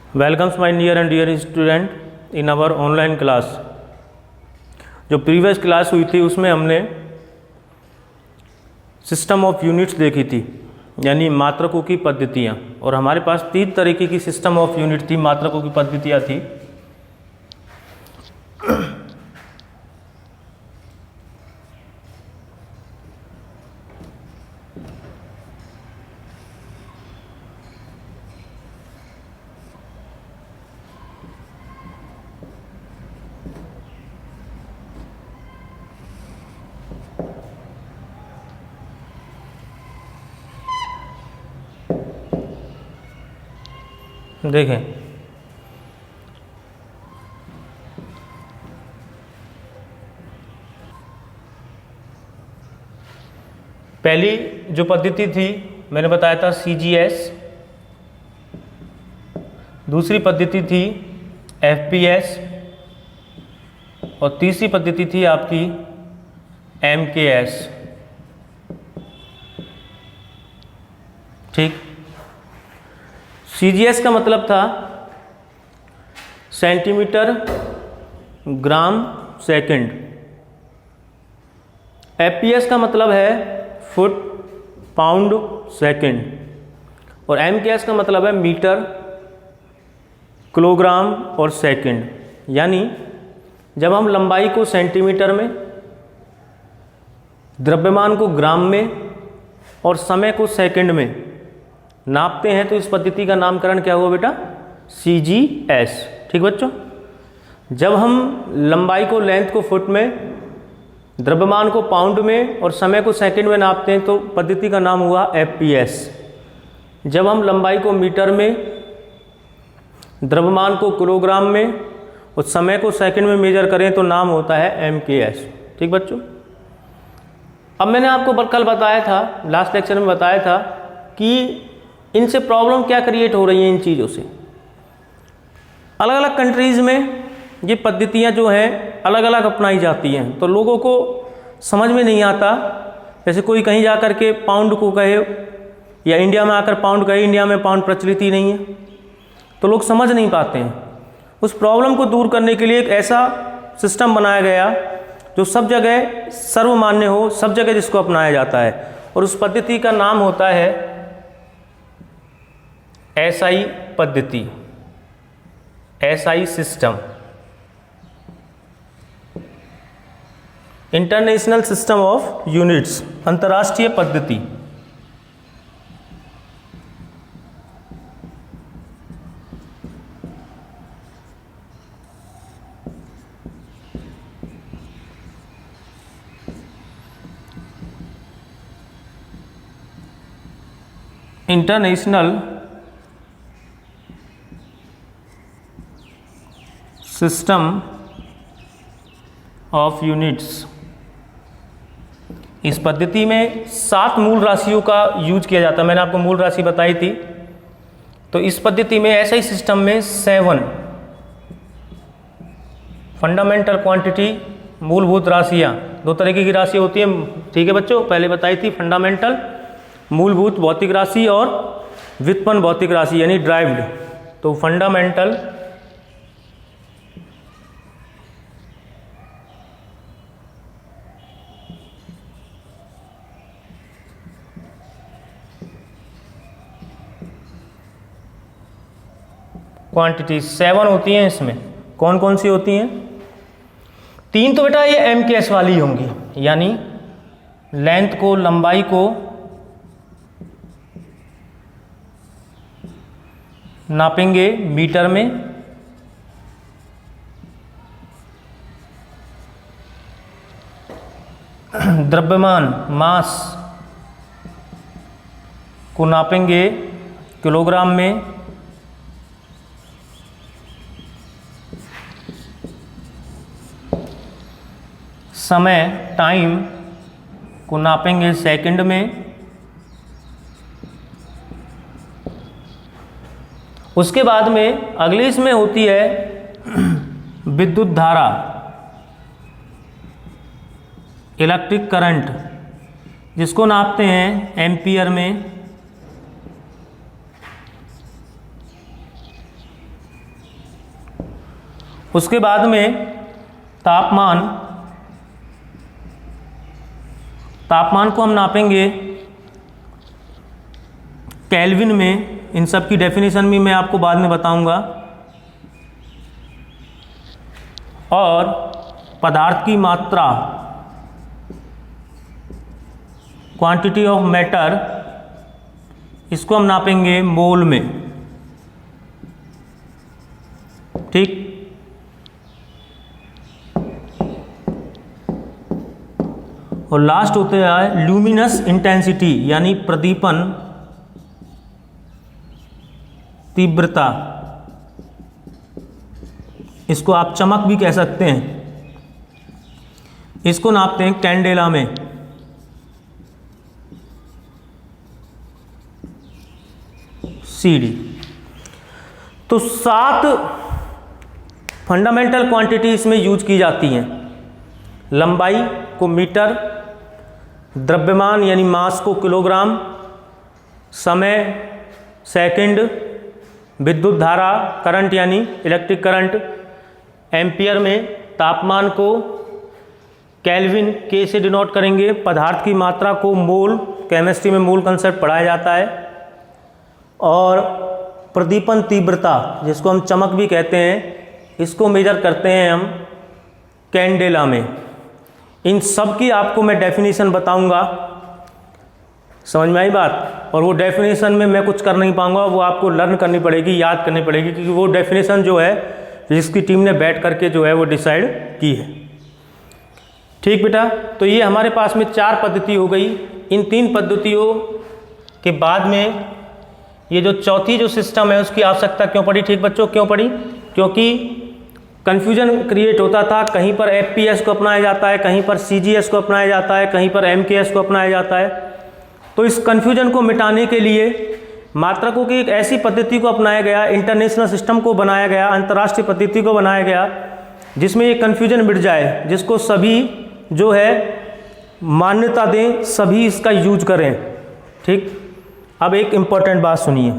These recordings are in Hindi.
Welcomes my near and dear student in our online class. जो प्रीवियस क्लास हुई थी उसमें हमने सिस्टम ऑफ यूनिट्स देखी थी, यानी मात्रकों की पद्धतियाँ। और हमारे पास 3 तरीके की सिस्टम ऑफ यूनिट थी, मात्रकों की पद्धतियाँ थी। देखें, पहली जो पद्धति थी मैंने बताया था CGS, दूसरी पद्धति थी FPS और तीसरी पद्धति थी आपकी MKS। ठीक। CGS का मतलब था सेंटीमीटर ग्राम सेकंड। FPS का मतलब है फुट पाउंड सेकंड। और MKS का मतलब है मीटर किलोग्राम और सेकंड। यानी जब हम लंबाई को सेंटीमीटर में, द्रव्यमान को ग्राम में और समय को सेकंड में नापते हैं तो इस पद्धति का नामकरण क्या हुआ बेटा? CGS। ठीक बच्चों। जब हम लंबाई को, लेंथ को फुट में, द्रव्यमान को पाउंड में और समय को सेकंड में नापते हैं तो पद्धति का नाम हुआ FPS। जब हम लंबाई को मीटर में, द्रव्यमान को किलोग्राम में और समय को सेकंड में मेजर करें तो नाम होता है MKS। ठीक बच्चों। अब मैंने आपको कल बताया था, लास्ट लेक्चर में बताया था कि इनसे प्रॉब्लम क्या क्रिएट हो रही हैं। इन चीज़ों से अलग अलग कंट्रीज़ में ये पद्धतियाँ जो हैं अलग अलग अपनाई जाती हैं, तो लोगों को समझ में नहीं आता। जैसे कोई कहीं जा कर के पाउंड को कहे या इंडिया में आकर पाउंड कहे, इंडिया में पाउंड प्रचलित ही नहीं है, तो लोग समझ नहीं पाते हैं। उस प्रॉब्लम को दूर करने के लिए एक ऐसा सिस्टम बनाया गया जो सब जगह सर्वमान्य हो, सब जगह जिसको अपनाया जाता है, और उस पद्धति का नाम होता है SI पद्धति, SI system, international system of units, अंतर्राष्ट्रीय पद्धति। International system of units. इस पद्धति में 7 मूल राशियों का यूज किया जाता है। मैंने आपको मूल राशि बताई थी। तो इस पद्धति में ऐसा ही सिस्टम में 7 फंडामेंटल क्वांटिटी, मूलभूत राशियाँ, 2 तरीके की राशि होती हैं। ठीक है बच्चों, पहले बताई थी फंडामेंटल, मूलभूत भौतिक राशि, और व्युत्पन्न भौतिक राशि यानी ड्राइव्ड। तो फंडामेंटल क्वांटिटी 7 होती हैं। इसमें कौन कौन सी होती हैं? 3 तो बेटा ये MKS वाली होंगी, यानी लेंथ को, लंबाई को नापेंगे मीटर में, द्रव्यमान मास को नापेंगे किलोग्राम में, समय टाइम को नापेंगे सेकंड में, उसके बाद में अगली इसमें होती है विद्युत धारा, इलेक्ट्रिक करंट, जिसको नापते हैं एम्पियर में। उसके बाद में तापमान को हम नापेंगे केल्विन में। इन सब की डेफिनेशन भी मैं आपको बाद में बताऊंगा। और पदार्थ की मात्रा, क्वांटिटी ऑफ मैटर, इसको हम नापेंगे मोल में। ठीक। और लास्ट होते हैं ल्यूमिनस इंटेंसिटी, यानी प्रदीपन तीव्रता। इसको आप चमक भी कह सकते हैं। इसको नापते हैं कैंडेला में। CD। तो 7 फंडामेंटल क्वांटिटी इसमें यूज की जाती हैं। लंबाई को मीटर, द्रव्यमान यानी मास को किलोग्राम, समय सेकंड, विद्युत धारा करंट यानी इलेक्ट्रिक करंट एम्पियर में, तापमान को केल्विन के से डिनोट करेंगे, पदार्थ की मात्रा को मोल, केमिस्ट्री में मोल कंसेप्ट पढ़ाया जाता है, और प्रदीपन तीव्रता जिसको हम चमक भी कहते हैं, इसको मेजर करते हैं हम कैंडेला में। इन सब की आपको मैं डेफिनेशन बताऊंगा। समझ में आई बात? और वो डेफिनेशन में मैं कुछ कर नहीं पाऊंगा, वो आपको लर्न करनी पड़ेगी, याद करनी पड़ेगी, क्योंकि वो डेफिनेशन जो है जिसकी टीम ने बैठ करके जो है वो डिसाइड की है। ठीक बेटा, तो ये हमारे पास में 4 पद्धति हो गई। इन 3 पद्धतियों के बाद में ये जो चौथी जो सिस्टम है उसकी आवश्यकता क्यों पड़ी? ठीक बच्चों, क्यों पड़ी? क्योंकि कन्फ्यूजन क्रिएट होता था। कहीं पर FPS को अपनाया जाता है, कहीं पर CGS को अपनाया जाता है, कहीं पर MKS को अपनाया जाता है। तो इस कन्फ्यूजन को मिटाने के लिए मात्रकों की एक ऐसी पद्धति को अपनाया गया, इंटरनेशनल सिस्टम को बनाया गया, अंतर्राष्ट्रीय पद्धति को बनाया गया, जिसमें ये कन्फ्यूजन मिट जाए, जिसको सभी जो है मान्यता दें, सभी इसका यूज करें। ठीक। अब एक इम्पॉर्टेंट बात सुनिए।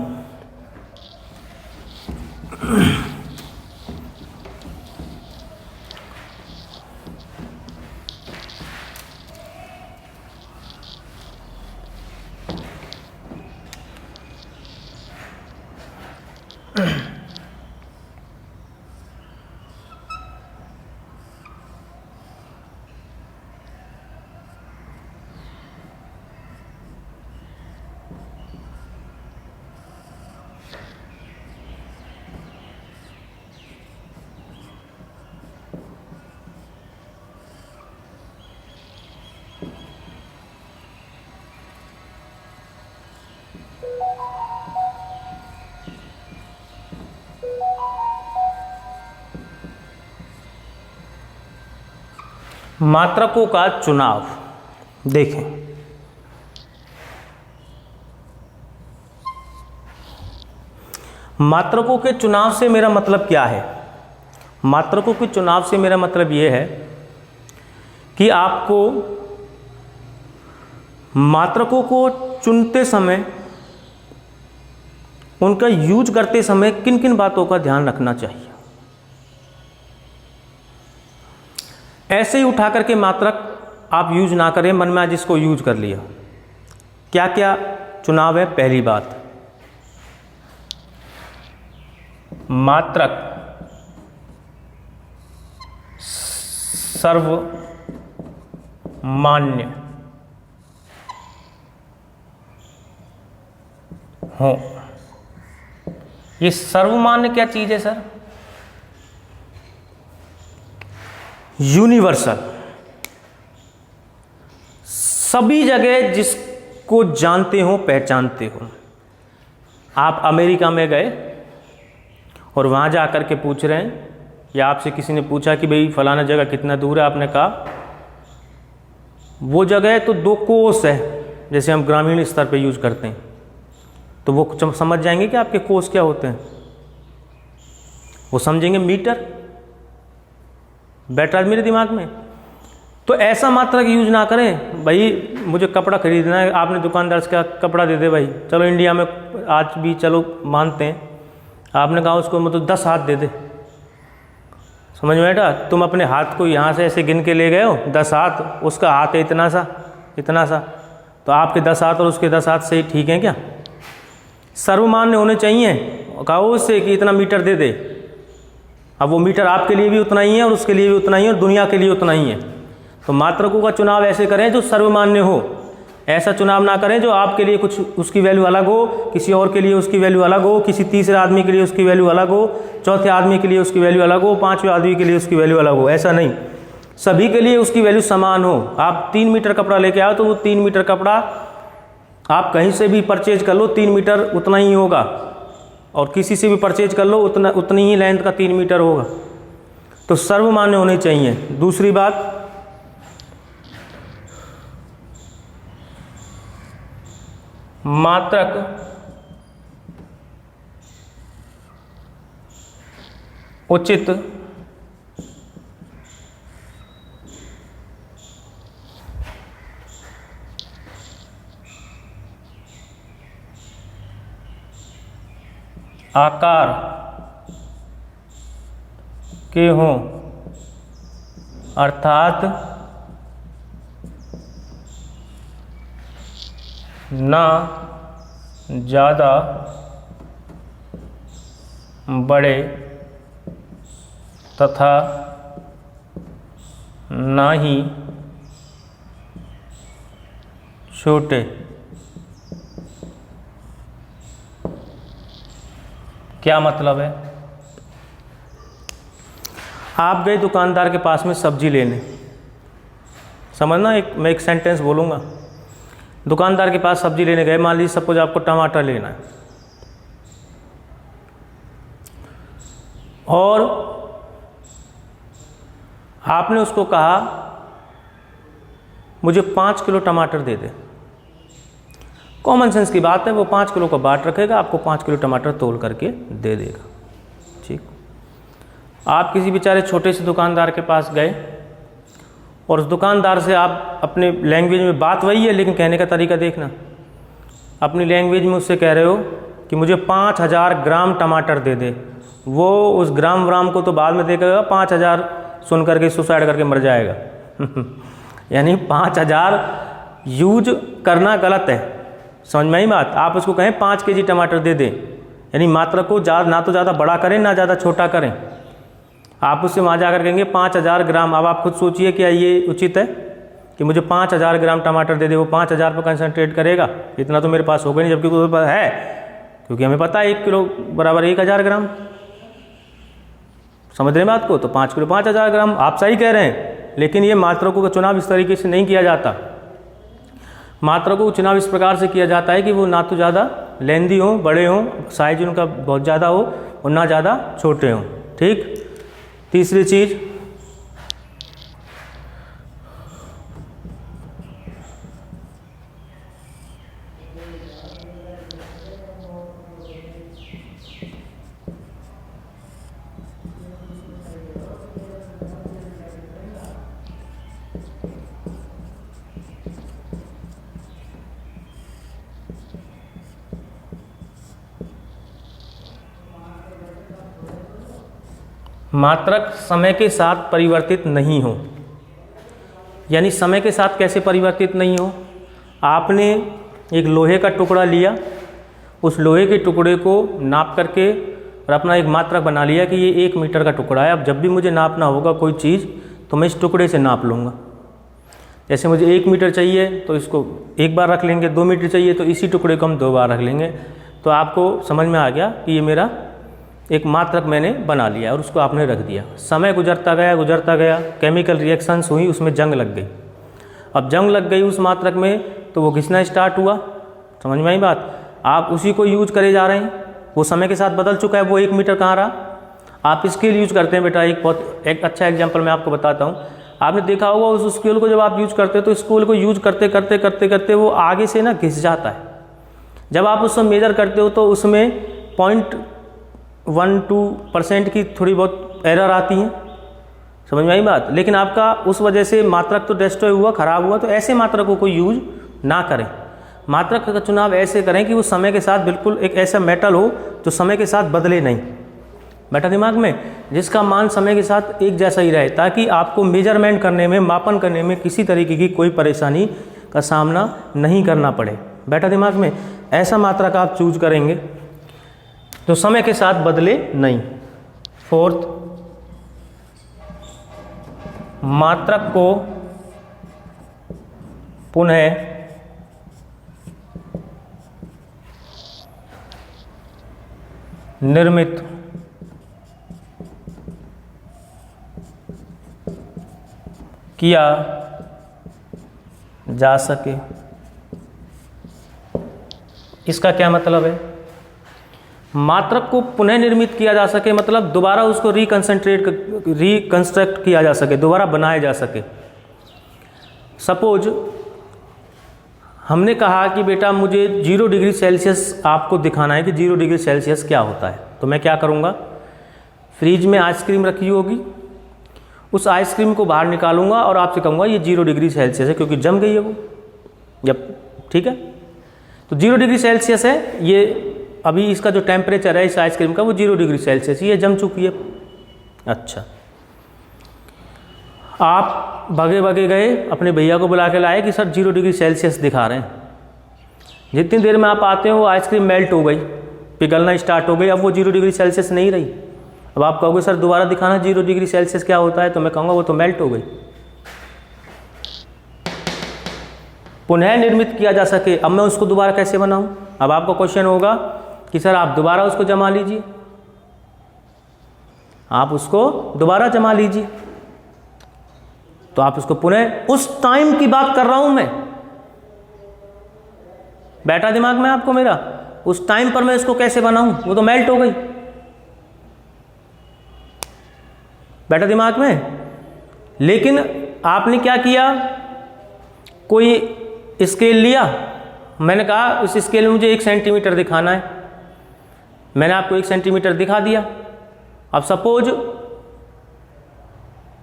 मात्रकों का चुनाव देखें। मात्रकों के चुनाव से मेरा मतलब क्या है? मात्रकों के चुनाव से मेरा मतलब यह है कि आपको मात्रकों को चुनते समय, उनका यूज करते समय किन किन बातों का ध्यान रखना चाहिए। ऐसे ही उठा करके मात्रक आप यूज ना करें, मन में आज इसको यूज कर लिया। क्या क्या चुनाव है? पहली बात, मात्रक सर्वमान्य हो। ये सर्वमान्य क्या चीज है सर? यूनिवर्सल, सभी जगह जिसको जानते हो, पहचानते हो। आप अमेरिका में गए और वहाँ जा कर के पूछ रहे हैं, या आपसे किसी ने पूछा कि भाई फलाना जगह कितना दूर है, आपने कहा वो जगह तो 2 कोस है, जैसे हम ग्रामीण स्तर पे यूज करते हैं, तो वो समझ जाएंगे कि आपके कोस क्या होते हैं। वो समझेंगे मीटर। बैठ रहा है मेरे दिमाग में? तो ऐसा मात्रक यूज ना करें। भाई मुझे कपड़ा खरीदना है, आपने दुकानदार से कहा कपड़ा दे दे भाई, चलो इंडिया में आज भी चलो मानते हैं, आपने कहा उसको मतलब 10 हाथ दे दे, समझ में बेटा? तुम अपने हाथ को यहाँ से ऐसे गिन के ले गए हो, 10 हाथ, उसका हाथ है इतना सा, इतना सा, तो आपके 10 हाथ और उसके 10 हाथ से ठीक हैं क्या? सर्वमान्य होने चाहिए। कहो उससे कि इतना मीटर दे दे, अब वो मीटर आपके लिए भी उतना ही है और उसके लिए भी उतना ही है और दुनिया के लिए उतना ही है। तो मात्रकों का चुनाव ऐसे करें जो सर्वमान्य हो, ऐसा चुनाव ना करें जो आपके लिए कुछ उसकी वैल्यू अलग हो, किसी और के लिए उसकी वैल्यू अलग हो, किसी तीसरे आदमी के लिए उसकी वैल्यू अलग हो, चौथे आदमी के लिए उसकी वैल्यू अलग हो, पांचवें आदमी के लिए उसकी वैल्यू अलग हो। ऐसा नहीं, सभी के लिए उसकी वैल्यू समान हो। आप 3 मीटर कपड़ा लेके आओ तो वो 3 मीटर कपड़ा आप कहीं से भी परचेज कर लो, 3 मीटर उतना ही होगा, और किसी से भी परचेज कर लो उतनी ही लेंथ का 3 मीटर होगा। तो सर्वमान्य होने चाहिए। दूसरी बात, मात्रक उचित आकार के हों, अर्थात ना ज़्यादा बड़े तथा ना ही छोटे। क्या मतलब है? आप गए दुकानदार के पास में सब्जी लेने, समझना, मैं एक सेंटेंस बोलूँगा। दुकानदार के पास सब्जी लेने गए, मान लीजिए सपोज आपको टमाटर लेना है, और आपने उसको कहा मुझे 5 किलो टमाटर दे दे। कॉमन सेंस की बात है, वो 5 किलो का बाट रखेगा, आपको 5 किलो टमाटर तोल करके दे देगा। ठीक, आप किसी बेचारे छोटे से दुकानदार के पास गए और उस दुकानदार से आप अपने लैंग्वेज में, बात वही है लेकिन कहने का तरीका देखना, अपनी लैंग्वेज में उससे कह रहे हो कि मुझे 5000 ग्राम टमाटर दे दे। वो उस ग्राम व्राम को तो बाद में देखेगा, 5000 सुन करके सुसाइड करके मर जाएगा। यानी 5000 यूज करना गलत है, समझ में आई बात? आप उसको कहें 5 केजी टमाटर दे दें, यानी मात्रा को ना तो ज़्यादा बड़ा करें ना ज़्यादा छोटा करें। आप उससे वहाँ जाकर कहेंगे 5000 ग्राम। अब आप खुद सोचिए क्या ये उचित है कि मुझे 5000 ग्राम टमाटर दे दे? वो 5000 पर कंसंट्रेट करेगा, इतना तो मेरे पास होगा नहीं, जबकि उसके पास है, क्योंकि हमें पता है 1 किलो बराबर 1000 ग्राम। समझ रहे हैं बात को? तो 5 किलो 5000 ग्राम, आप सही कह रहे हैं, लेकिन ये मात्रकों का चुनाव इस तरीके से नहीं किया जाता। मात्रकों का चुनाव इस प्रकार से किया जाता है कि वो ना तो ज़्यादा लेंदी हो, बड़े हों, साइज उनका बहुत ज़्यादा हो, और ना ज़्यादा छोटे हों। ठीक, तीसरी चीज़, मात्रक समय के साथ परिवर्तित नहीं हो। यानी समय के साथ कैसे परिवर्तित नहीं हो? आपने एक लोहे का टुकड़ा लिया, उस लोहे के टुकड़े को नाप करके और अपना एक मात्रक बना लिया कि ये 1 मीटर का टुकड़ा है। अब जब भी मुझे नापना होगा कोई चीज़ तो मैं इस टुकड़े से नाप लूँगा। जैसे मुझे 1 मीटर चाहिए तो इसको एक बार रख लेंगे, 2 मीटर चाहिए तो इसी टुकड़े को हम 2 बार रख लेंगे। तो आपको समझ में आ गया कि ये मेरा एक मात्रक मैंने बना लिया और उसको आपने रख दिया। समय गुजरता गया, केमिकल रिएक्शंस हुई, उसमें जंग लग गई। अब जंग लग गई उस मात्रक में तो वो घिसना स्टार्ट हुआ। समझ में आई बात? आप उसी को यूज करे जा रहे हैं, वो समय के साथ बदल चुका है, वो 1 मीटर कहाँ रहा। आप स्केल यूज करते हैं बेटा, एक अच्छा एग्जाम्पल मैं आपको बताता हूँ। आपने देखा होगा उस स्केल को जब आप यूज करते हो तो स्केल को यूज करते करते वो आगे से ना घिस जाता है। जब आप उसको मेजर करते हो तो उसमें 0.12% की थोड़ी बहुत एरर आती है। समझ में आई बात? लेकिन आपका उस वजह से मात्रक तो डिस्ट्रॉय हुआ, खराब हुआ। तो ऐसे मात्रकों को यूज ना करें। मात्रक का चुनाव ऐसे करें कि वो समय के साथ बिल्कुल एक ऐसा मेटल हो जो समय के साथ बदले नहीं। बैठा दिमाग में, जिसका मान समय के साथ एक जैसा ही रहे, ताकि आपको मेजरमेंट करने में, मापन करने में किसी तरीके की कोई परेशानी का सामना नहीं करना पड़े। बैठा दिमाग में, ऐसा मात्रक आप चूज करेंगे तो समय के साथ बदले नहीं। फोर्थ, मात्रक को पुनः निर्मित किया जा सके। इसका क्या मतलब है? मात्रक को पुनः निर्मित किया जा सके मतलब दोबारा उसको रिकंस्ट्रक्ट किया जा सके, दोबारा बनाया जा सके। सपोज हमने कहा कि बेटा मुझे 0 डिग्री सेल्सियस आपको दिखाना है कि 0 डिग्री सेल्सियस क्या होता है, तो मैं क्या करूँगा, फ्रिज में आइसक्रीम रखी होगी, उस आइसक्रीम को बाहर निकालूंगा और आपसे कहूँगा ये 0 डिग्री सेल्सियस है, क्योंकि जम गई है वो। जब ठीक है, तो 0 डिग्री सेल्सियस है ये, अभी इसका जो टेम्परेचर है इस आइसक्रीम का वो 0 डिग्री सेल्सियस, ये जम चुकी है। अच्छा, आप भागे भागे गए, अपने भैया को बुला के लाए कि सर 0 डिग्री सेल्सियस दिखा रहे हैं। जितनी देर में आप आते हो वो आइसक्रीम मेल्ट हो गई, पिघलना स्टार्ट हो गई, अब वो 0 डिग्री सेल्सियस नहीं रही। अब आप कहोगे सर दोबारा दिखाना 0 डिग्री सेल्सियस क्या होता है, तो मैं कहूँगा वो तो मेल्ट हो गई। पुनः निर्मित किया जा सके, अब मैं उसको दोबारा कैसे बनाऊं? अब आपका क्वेश्चन होगा कि सर आप दोबारा उसको जमा लीजिए, आप उसको दोबारा जमा लीजिए। तो आप उसको पुनः, उस टाइम की बात कर रहा हूं मैं, बैठा दिमाग में आपको मेरा, उस टाइम पर मैं इसको कैसे बनाऊं, वो तो मेल्ट हो गई। बैठा दिमाग में, लेकिन आपने क्या किया, कोई स्केल लिया, मैंने कहा उस स्केल में मुझे 1 सेंटीमीटर दिखाना है, मैंने आपको 1 सेंटीमीटर दिखा दिया। अब सपोज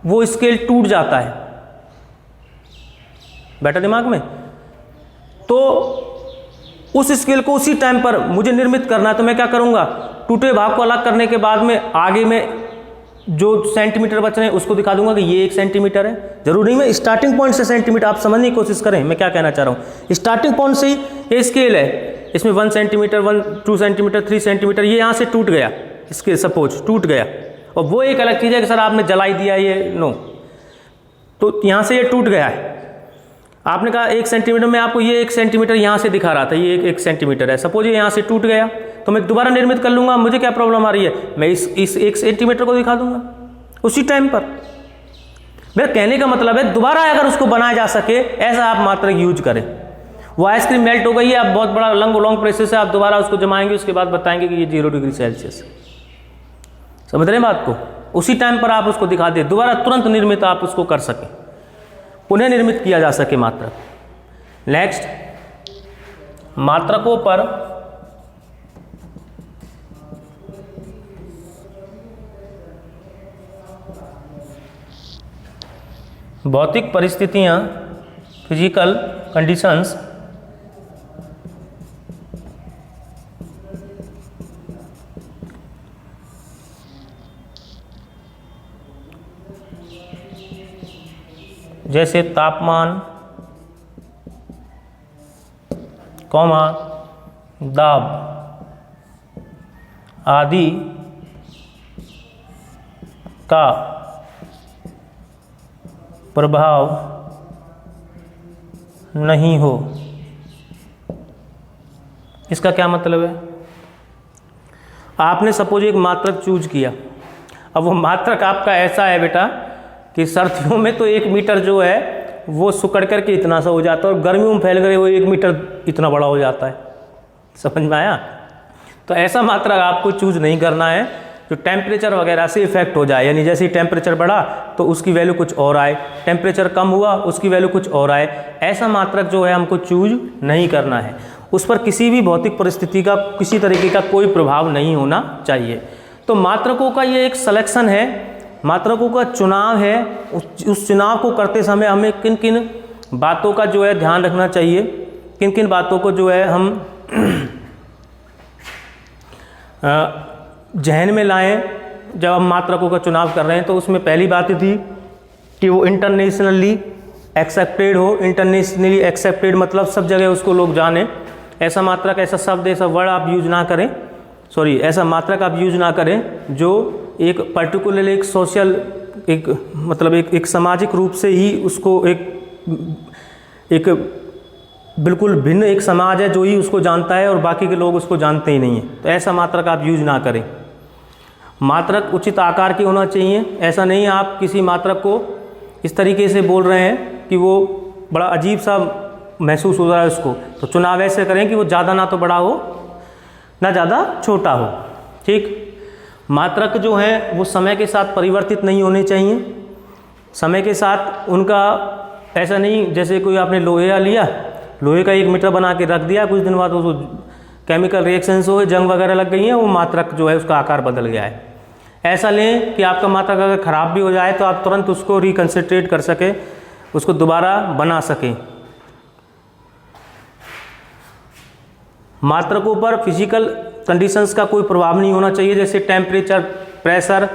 वो स्केल टूट जाता है, बैठा दिमाग में, तो उस स्केल को उसी टाइम पर मुझे निर्मित करना है, तो मैं क्या करूंगा, टूटे भाग को अलग करने के बाद में आगे में जो सेंटीमीटर बच रहे हैं उसको दिखा दूंगा कि ये 1 सेंटीमीटर है। जरूरी नहीं मैं स्टार्टिंग पॉइंट से सेंटीमीटर, आप समझने की कोशिश करें मैं क्या कहना चाह रहा हूँ। स्टार्टिंग पॉइंट से ही ये स्केल है, इसमें 1 सेंटीमीटर, 2 सेंटीमीटर, 3 सेंटीमीटर, ये यहाँ से टूट गया, इसके सपोज टूट गया, और वो एक अलग चीज़ है कि सर आपने जलाई दिया ये, नो, तो यहाँ से ये टूट गया है। आपने कहा 1 सेंटीमीटर में, आपको ये 1 सेंटीमीटर यहाँ से दिखा रहा था, ये 1 सेंटीमीटर है, सपोज ये यहाँ से टूट गया, तो मैं दोबारा निर्मित कर लूँगा, मुझे क्या प्रॉब्लम आ रही है, मैं इस 1 सेंटीमीटर को दिखा दूंगा उसी टाइम पर। मेरा कहने का मतलब है दोबारा अगर उसको बनाया जा सके ऐसा आप मात्रक यूज करें। वो आइसक्रीम मेल्ट हो गई है, आप बहुत बड़ा लॉन्ग प्रोसेस है, आप दोबारा उसको जमाएंगे, उसके बाद बताएंगे कि ये 0 डिग्री सेल्सियस। समझ रहे हैं बात को? उसी टाइम पर आप उसको दिखा दें, दोबारा तुरंत निर्मित आप उसको कर सकें, पुनः निर्मित किया जा सके मात्रक। नेक्स्ट, मात्रकों पर भौतिक परिस्थितियां, फिजिकल कंडीशंस जैसे तापमान, कौमा, दाब आदि का प्रभाव नहीं हो। इसका क्या मतलब है? आपने सपोज एक मात्रक चूज किया, अब वो मात्रक आपका ऐसा है बेटा कि सर्दियों में तो 1 मीटर जो है वो सुकड़ करके इतना सा हो जाता है, और गर्मियों में फैल कर वो 1 मीटर इतना बड़ा हो जाता है। समझ में आया? तो ऐसा मात्रक आपको चूज नहीं करना है जो टेम्परेचर वगैरह से इफेक्ट हो जाए, यानी जैसे ही टेम्परेचर बढ़ा तो उसकी वैल्यू कुछ और आए, टेम्परेचर कम हुआ उसकी वैल्यू कुछ और आए। ऐसा मात्रक जो है हमको चूज नहीं करना है, उस पर किसी भी भौतिक परिस्थिति का किसी तरीके का कोई प्रभाव नहीं होना चाहिए। तो मात्रकों का ये एक सिलेक्शन है, मात्रकों का चुनाव है। उस चुनाव को करते समय हमें किन किन बातों का जो है ध्यान रखना चाहिए, किन किन बातों को जो है हम जहन में लाएं जब हम मात्रकों का चुनाव कर रहे हैं तो उसमें पहली बात थी कि वो इंटरनेशनली एक्सेप्टेड हो। इंटरनेशनली एक्सेप्टेड मतलब सब जगह उसको लोग जाने। ऐसा मात्रक, ऐसा शब्द, ऐसा वर्ड आप यूज ना करें, सॉरी ऐसा मात्रक आप यूज ना करें जो एक पर्टिकुलर एक सोशल एक मतलब एक सामाजिक रूप से ही उसको एक बिल्कुल भिन्न एक समाज है जो ही उसको जानता है और बाकी के लोग उसको जानते ही नहीं हैं। तो ऐसा मात्रक आप यूज ना करें। मात्रक उचित आकार के होना चाहिए। ऐसा नहीं आप किसी मात्रक को इस तरीके से बोल रहे हैं कि वो बड़ा अजीब सा महसूस हो रहा है उसको, तो चुनाव ऐसे करें कि वो ज़्यादा ना तो बड़ा हो ना ज़्यादा छोटा हो। ठीक, मात्रक जो हैं वो समय के साथ परिवर्तित नहीं होने चाहिए। समय के साथ उनका ऐसा नहीं जैसे कोई आपने लोहे लिया, लोहे का 1 मीटर बना के रख दिया, कुछ दिन बाद वो केमिकल रिएक्शंस हो गए, जंग वगैरह लग गई हैं, वो मात्रक जो है उसका आकार बदल गया है। ऐसा लें कि आपका मात्रक अगर ख़राब भी हो जाए तो आप तुरंत उसको रिकन्सिट्रेट कर सकें, उसको दोबारा बना सकें। मात्रकों पर फिजिकल कंडीशंस का कोई प्रभाव नहीं होना चाहिए, जैसे टेम्परेचर, प्रेशर,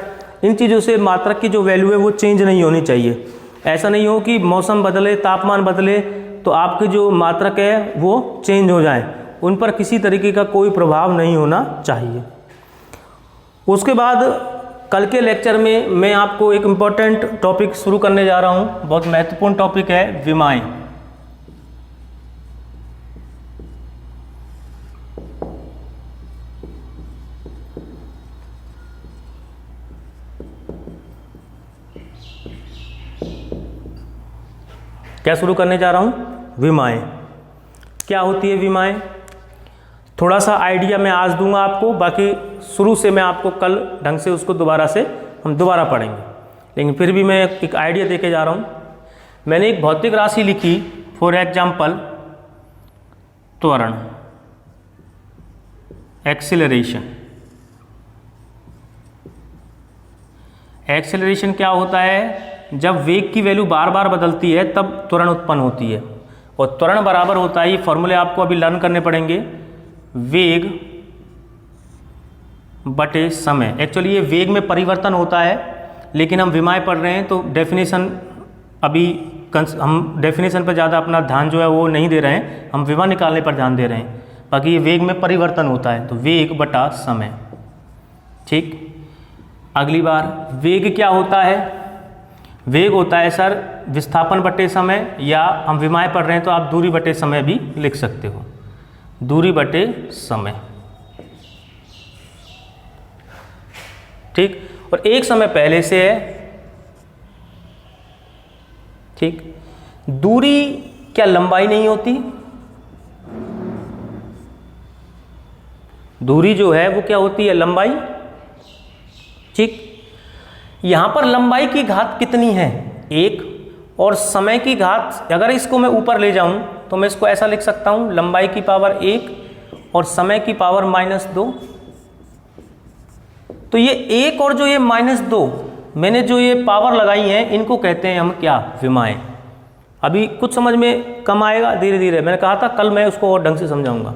इन चीज़ों से मात्रक की जो वैल्यू है वो चेंज नहीं होनी चाहिए। ऐसा नहीं हो कि मौसम बदले, तापमान बदले तो आपके जो मात्रक है वो चेंज हो जाए, उन पर किसी तरीके का कोई प्रभाव नहीं होना चाहिए। उसके बाद कल के लेक्चर में मैं आपको एक इम्पॉर्टेंट टॉपिक शुरू करने जा रहा हूँ, बहुत महत्वपूर्ण टॉपिक है विमाएं। क्या शुरू करने जा रहा हूँ? विमाएं। क्या होती है विमाएं? थोड़ा सा आइडिया मैं आज दूंगा आपको, बाकी शुरू से मैं आपको कल ढंग से उसको हम दोबारा पढ़ेंगे, लेकिन फिर भी मैं एक आइडिया देके जा रहा हूँ। मैंने एक भौतिक राशि लिखी, फॉर एग्जाम्पल त्वरण, एक्सीलरेशन। एक्सीलरेशन क्या होता है? जब वेग की वैल्यू बार बार बदलती है तब त्वरण उत्पन्न होती है, और त्वरण बराबर होता है, ये फॉर्मूले आपको अभी लर्न करने पड़ेंगे, वेग बटे समय। एक्चुअली ये वेग में परिवर्तन होता है, लेकिन हम विमाएं पढ़ रहे हैं तो डेफिनेशन अभी हम डेफिनेशन पर ज़्यादा अपना ध्यान जो है वो नहीं दे रहे हैं, हम विमा निकालने पर ध्यान दे रहे हैं। बाकी ये वेग में परिवर्तन होता है, तो वेग बटा समय। ठीक, अगली बार वेग क्या होता है? वेग होता है सर विस्थापन बटे समय, या हम विमाएं पढ़ रहे हैं तो आप दूरी बटे समय भी लिख सकते हो, दूरी बटे समय। ठीक, और एक समय पहले से है। ठीक, दूरी क्या लंबाई नहीं होती? दूरी जो है वो क्या होती है? लंबाई। ठीक, यहां पर लंबाई की घात कितनी है? 1, और समय की घात, अगर इसको मैं ऊपर ले जाऊं तो मैं इसको ऐसा लिख सकता हूं, लंबाई की पावर 1 और समय की पावर -2। तो ये 1 और जो ये -2 मैंने जो ये पावर लगाई हैं, इनको कहते हैं हम क्या? विमाएं। अभी कुछ समझ में कम आएगा, धीरे धीरे। मैंने कहा था कल मैं उसको और ढंग से समझाऊंगा।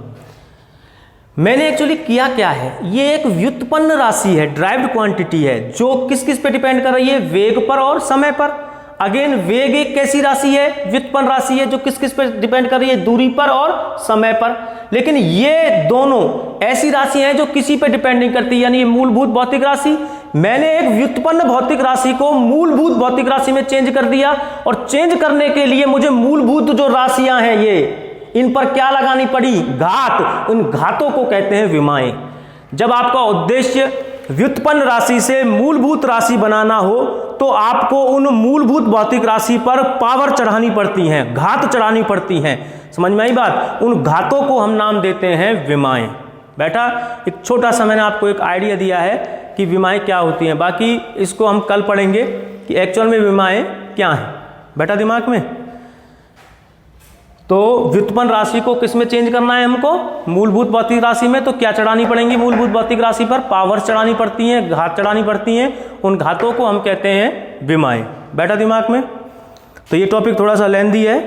मैंने एक्चुअली किया क्या है, ये एक व्युत्पन्न राशि है, ड्राइव्ड क्वांटिटी है, जो किस किस पे डिपेंड कर रही है? वेग पर और समय पर। अगेन वेग एक कैसी राशि है? व्युत्पन्न राशि है, जो किस किस पे डिपेंड कर रही है? दूरी पर और समय पर। लेकिन ये दोनों ऐसी राशि हैं जो किसी पे डिपेंड नहीं करती, यानी ये मूलभूत भौतिक राशि। मैंने एक व्युत्पन्न भौतिक राशि को मूलभूत भौतिक राशि में चेंज कर दिया, और चेंज करने के लिए मुझे मूलभूत जो राशियां हैं ये, इन पर क्या लगानी पड़ी? घात। उन घातों को कहते हैं विमाएं। जब आपका उद्देश्य व्युत्पन्न राशि से मूलभूत राशि बनाना हो तो आपको उन मूलभूत भौतिक राशि पर पावर चढ़ानी पड़ती है, घात चढ़ानी पड़ती है। समझ में आई बात? उन घातों को हम नाम देते हैं विमाएं। बेटा एक छोटा सा मैंने आपको एक आइडिया दिया है कि विमाएं क्या होती हैं, बाकी इसको हम कल पढ़ेंगे कि एक्चुअल में विमाएं क्या हैं। बेटा दिमाग में तो व्युत्पन्न राशि को किस में चेंज करना है हमको? मूलभूत भौतिक राशि में। तो क्या चढ़ानी पड़ेंगी? मूलभूत भौतिक राशि पर पावर चढ़ानी पड़ती हैं, घात चढ़ानी पड़ती हैं। उन घातों को हम कहते हैं विमाएं। बैठा दिमाग में? तो ये टॉपिक थोड़ा सा लेंथी है,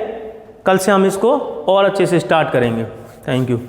कल से हम इसको और अच्छे से स्टार्ट करेंगे। Thank you.